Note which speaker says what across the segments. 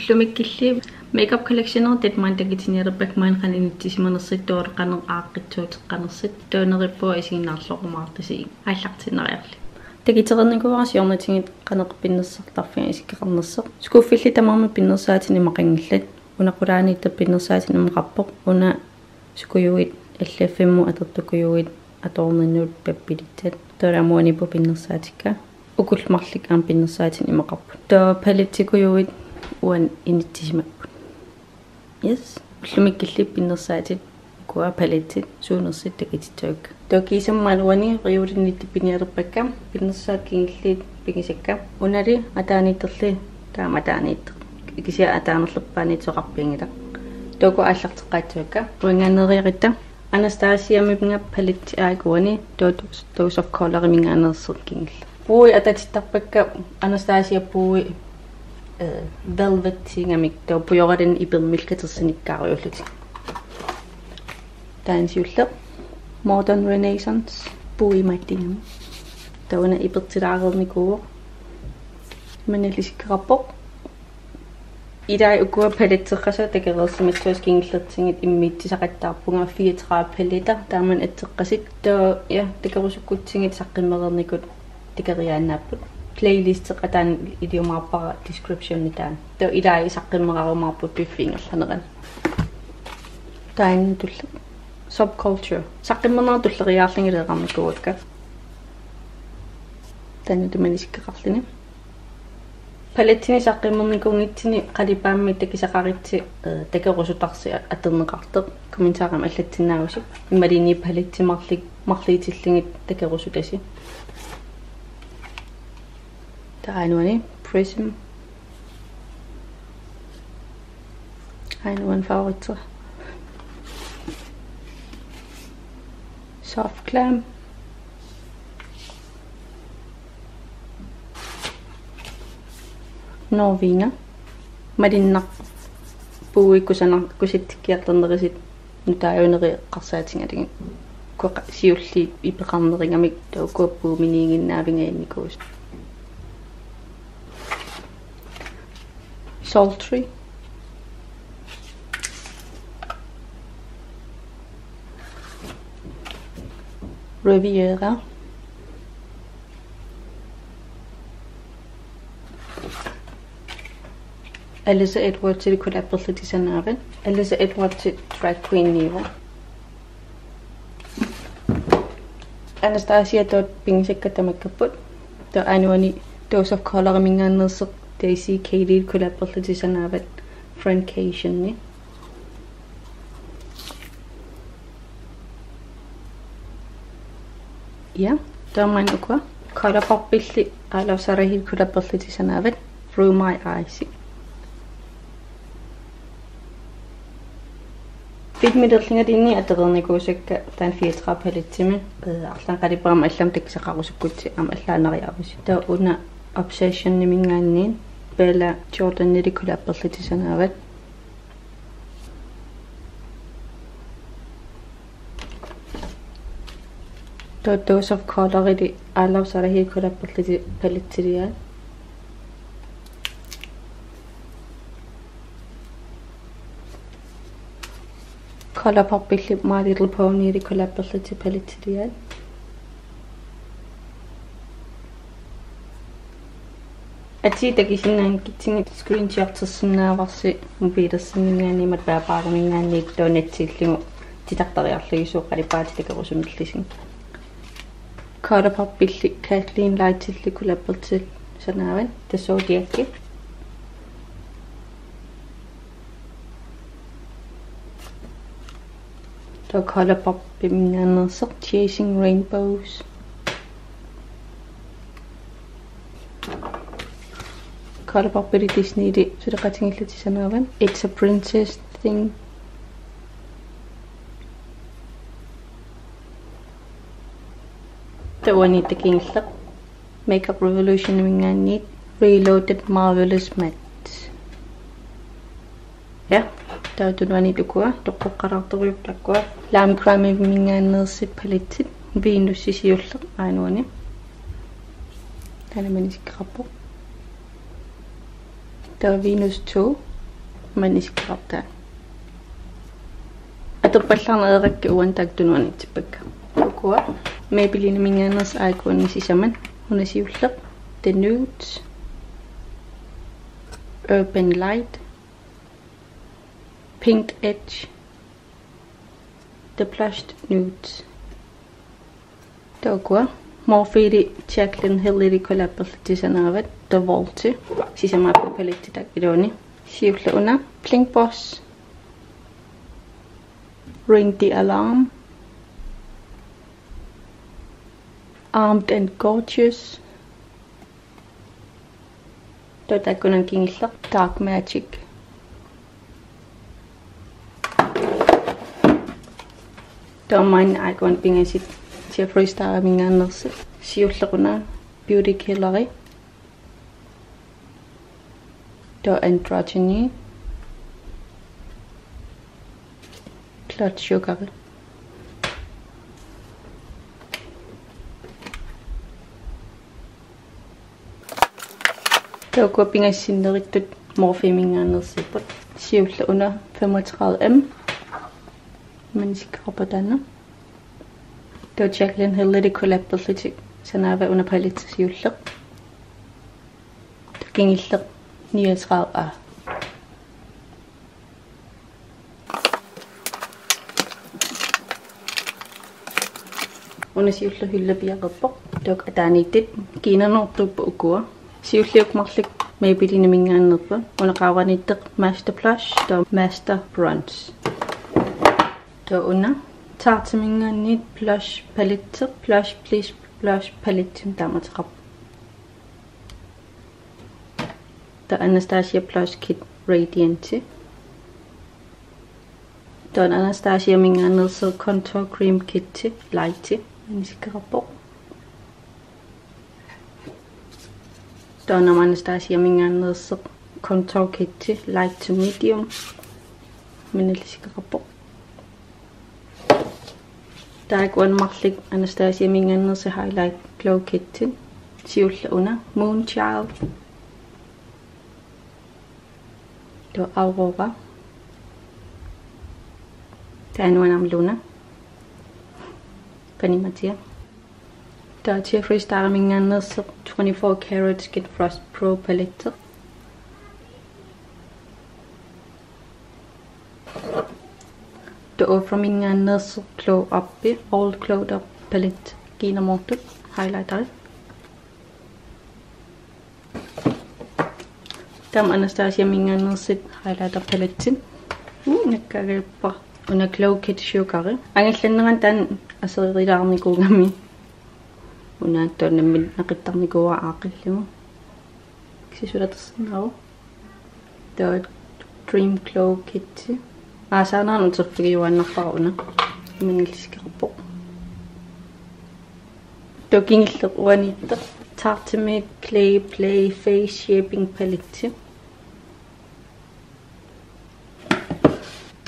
Speaker 1: ullumikilli makeup collection det man tagitinierpak man kan initisimanersit tuoleqaner aaqitsuuteqqanersit tuuneripua isiginnaarloqumaartisi ааллартинериарли тагитернакуарасиорнатингит канеқпиннерсартарфиа исиккеқарнерсеқ скуффилли тамарми пиннерсаатини мақингиллат унақулааниитта пиннерсаатини меқарпоқ уна сукуюит аллаффимму атертукуюит аторниннуут паппилиттат торамуанипу пиннерсаатикка укулмарлик аам пиннерсаатини меқарпут тоо палиттикуюит уан иниттисимаппут yes лумиккилли пиннерсаатит куа палиттит суунерсит такититуак токисаммалуани риулиннитти пиниалерпакка пиннерсаат кингиллит пигисакка унали атаанииттерли тааматааниитте кися атаанерлерпааниитсоқарпингила току ааллартеққаатсуакка уингаанериаритта Anastasia мипнга палитти аакуани Dose of Color мингаанерсер кингил пуи ататиттарпакка Anastasia пуи velvet тингамик тоо пуйоралин ипермилкатерсиниккаариуллути таансиулле Modern Renaissance пуи маттингам тоона ипертилаарерникуу манелисиккараппоқ идай укуа палетсеққаса такерерсиматсуас кингиллертингит иммиитсисақаттаарпунга 34 палета тааман аттеққасит тоо я такерусуккутсингит саққиммерерникут такериааннааппут playlist qatan idiomapara description nitaan to ilai saqqimmerarumаарput piffingerlaneran tain tull subculture saqqimmernar tulleriaarlingileeqarnikuukka tanutumanisikkeqarlini palettini saqqimmernikungitsini qalipaammi takisaqaritsi takerusutarsi aterneqarteq kommentaaram allatsinnaagusik immalini palettimarlik marliitillingit takerusutasi Tainuani Prism Tainuan favoriter Soft Glam Norvina Madinna puikkusana kusittikkiarlernerisit nutaayuneri qarsaatingaligin kuqa siulli ipeqarneringamik taukuappuuminiinginnaavingainnikus Sultry Riviera Alyssa Edwards til kollaboratisanaavan Alyssa Edwards til Drag Queen Nero Anastasia dot pingisekkatamakkaput to anuani Dose of Color mingaannerseq Daisy Katie kollaboratisanaavat Francation ni ja taman ukwa kalaparpilli alausarahil kollaboratisanaavat Through My Eyes Fitmiderlinga dinni aterernikuusakka taan 34 palittimi arlan qaliparam allam takkisaqarusukkutti am allaanariarus ta una obsession nimingaanniin Bella Jordan nidi kollaboratisanaavat Dose of Color idi alausarahil kollaboratisanaavat Color Pop-illi My Little Pony idi kollaboratisanaavat Ati takisinnan kitsingi screenshotsersinnavarsi mobiilersinningaanimat paapaarmingaanniik toonatsillingu titartariarligisuo qalipaati takerusumillising Colourpop-illi Kathleen Lightilli kollaboratisanaavan The Zodiac to Colourpop mingaannerseq Chasing Rainbows Colourpop idi Disney di sudeqatingillatisanaavan It's a Princess thing tawani takingilleq Makeup Revolution mingaanniit Reloaded Marvelous Matte ja tautunani tukua toqqoqqalartoriup takkua Lime Crime mingaannersit palitsit Venus sisiulleq aanuani tanamanisikkerappo The Venus 2 maniskarta atopallarna erakka uan taktunuani tippakka ukua Maybelline minganas icon sisaman unasiulleq the nudes urban light pink edge the blushed nudes Tokua Morphe Jaclyn Hill collaborative The Vault sisama palette takidoni siulla una Blink Boss Ring the Alarm Armed and Gorgeous Totakunan kingilla Dark Magic Domain icon pingasit Jeffree Star minganerse siullaquna Beauty Killer Do Androgyny Blood Sugar Do ko pingasinneritut Morphe minganerse pot siullaquna 35M maniskarpatana Do Jaclyn Hill collaborative sanava una palette siulleq takingilleq 39A una siulla hylla piaqerpoq tok ataaniittit kiinanertuuppa ukua siulliukmarlik Maybelline mingaannerpa una qaavanitteq Master Blush do Master Bronze do una Tarte mingaanniit blush palette blush please blush palette tamataqap The Anastasia Blush Kit Radiant The Anastasia mingaannerse contour cream kit light maniskarpoq The Anastasia mingaannerse contour kit light to medium maniskarpoq Tag one marlik Anastasia mingaannerse highlight glow kit siulla una Moonchild Do Aurora Tanuanam Luna Panimatia Do Jeffree Star mingaannerse 24 karat Skid Frost Pro palette The Ofra mingaannerse Glow Up All Glowed Up palette kiinamuutut highlighter Tam Anastasia mingaannerse highlighter palette nakkagelpa una glow kit sugar angallanneran tan aserilaarnikuugami una tonnammit naqittarnikuwa aaqillugu kisulatersinaaru The Dream Glow Kit Asaanaan terfigiuannarparuna minilliskerpoq Tokingilleq uanitteq Tarte Made Clay Play Face Shaping Palette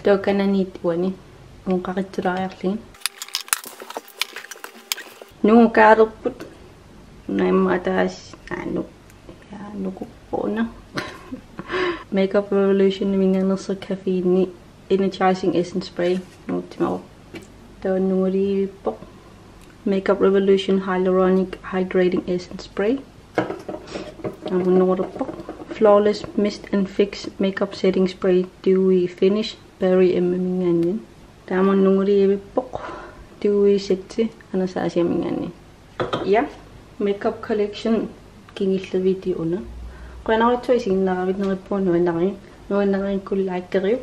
Speaker 1: Tokananiit uani unqaqittulaariarlin Nuukaalerput naimmaataas aanu nukuppuna Makeup Revolution mingaannerse caffeine energizing essence spray nuuttimau taannuulippoq Makeup Revolution hyaluronic hydrating essence spray amunnuulerpoq Flawless Mist and Fix makeup setting spray dewy finish berry mingaannin taamunnuulippoq dewy setti Anastasia mingaanni ja makeup collection kingilla videouna qanaritsuisinnaravit nerippuunnuannarin nuannarin kullaakeriu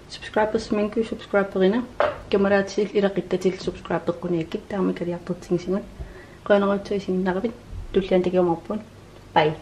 Speaker 1: subscribers subscriberina kameraatsil ilaqittatil subscriberquniakit taamikaliartertingisingut qanaritsuisinnaravit tullaan takiumarpun bye